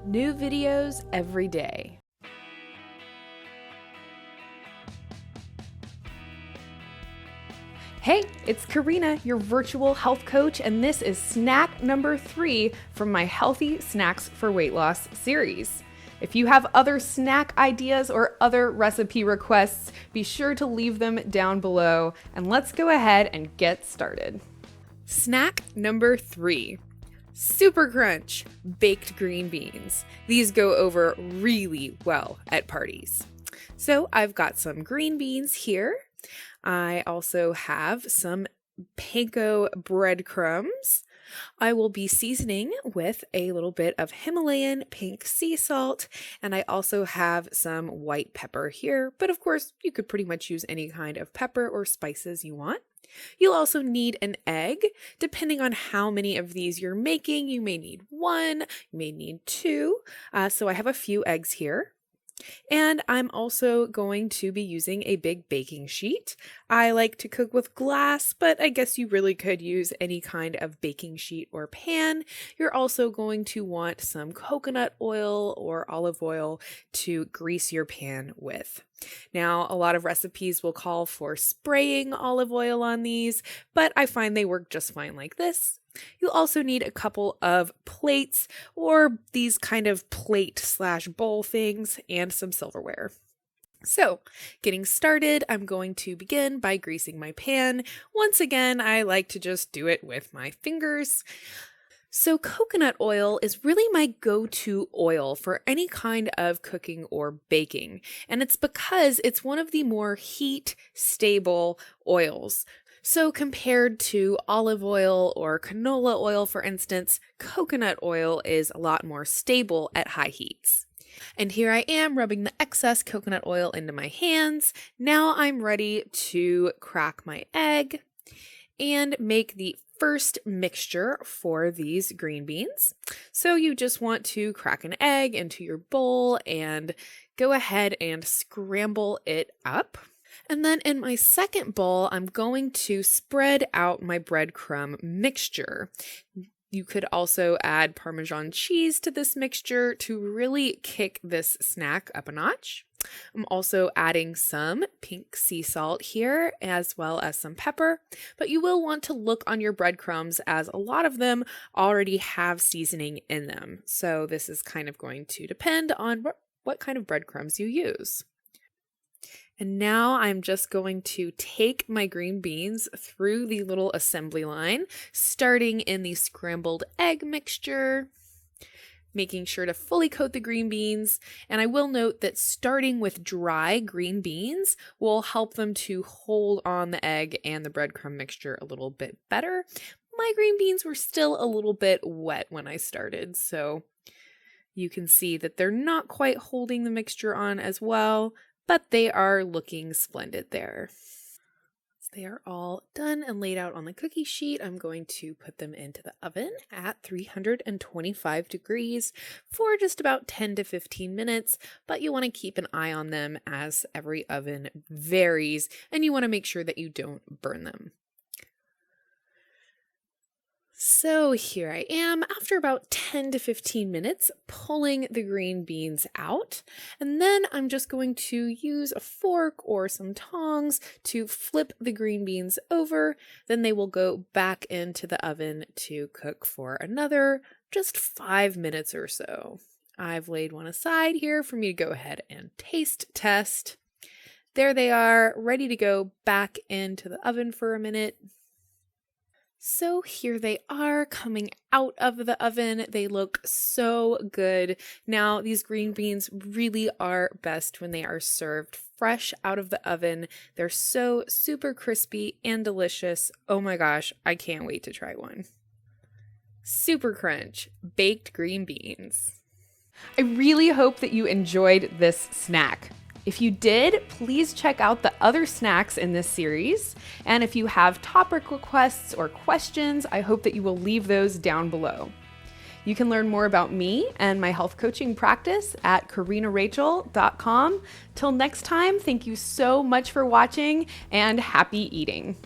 New videos every day. Hey, it's Corrina, your virtual health coach, and this is snack number 3 from my Healthy Snacks for Weight Loss series. If you have other snack ideas or other recipe requests, be sure to leave them down below, and let's go ahead and get started. Snack number 3. Super Crunch baked green beans. These go over really well at parties. So I've got some green beans here. I also have some panko breadcrumbs. I will be seasoning with a little bit of Himalayan pink sea salt, and I also have some white pepper here, but of course you could pretty much use any kind of pepper or spices you want. You'll also need an egg. Depending on how many of these you're making, you may need 1, you may need 2, so I have a few eggs here. And I'm also going to be using a big baking sheet. I like to cook with glass, but I guess you really could use any kind of baking sheet or pan. You're also going to want some coconut oil or olive oil to grease your pan with. Now, a lot of recipes will call for spraying olive oil on these, but I find they work just fine like this. You'll also need a couple of plates or these kind of plate/bowl things and some silverware. So, getting started, I'm going to begin by greasing my pan. Once again, I like to just do it with my fingers. So coconut oil is really my go-to oil for any kind of cooking or baking, and it's because it's one of the more heat-stable oils. So compared to olive oil or canola oil, for instance, coconut oil is a lot more stable at high heats. And here I am rubbing the excess coconut oil into my hands. Now I'm ready to crack my egg and make the first mixture for these green beans. So you just want to crack an egg into your bowl and go ahead and scramble it up. And then in my second bowl, I'm going to spread out my breadcrumb mixture. You could also add Parmesan cheese to this mixture to really kick this snack up a notch. I'm also adding some pink sea salt here, as well as some pepper, but you will want to look on your breadcrumbs as a lot of them already have seasoning in them. So this is kind of going to depend on what kind of breadcrumbs you use. And now I'm just going to take my green beans through the little assembly line, starting in the scrambled egg mixture, making sure to fully coat the green beans. And I will note that starting with dry green beans will help them to hold on the egg and the breadcrumb mixture a little bit better. My green beans were still a little bit wet when I started, so you can see that they're not quite holding the mixture on as well, but they are looking splendid there. They are all done and laid out on the cookie sheet. I'm going to put them into the oven at 325 degrees for just about 10 to 15 minutes, but you want to keep an eye on them as every oven varies, and you want to make sure that you don't burn them. So here I am after about 10 to 15 minutes pulling the green beans out, and then I'm just going to use a fork or some tongs to flip the green beans over. Then they will go back into the oven to cook for another just 5 minutes or so. I've laid one aside here for me to go ahead and taste test. There they are, ready to go back into the oven for a minute. So here they are coming out of the oven. They look so good. Now, these green beans really are best when they are served fresh out of the oven. They're so super crispy and delicious. Oh my gosh, I can't wait to try one. Super Crunch baked green beans. I really hope that you enjoyed this snack. If you did, please check out the other snacks in this series. And if you have topic requests or questions, I hope that you will leave those down below. You can learn more about me and my health coaching practice at CorrinaRachel.com. Till next time, thank you so much for watching and happy eating.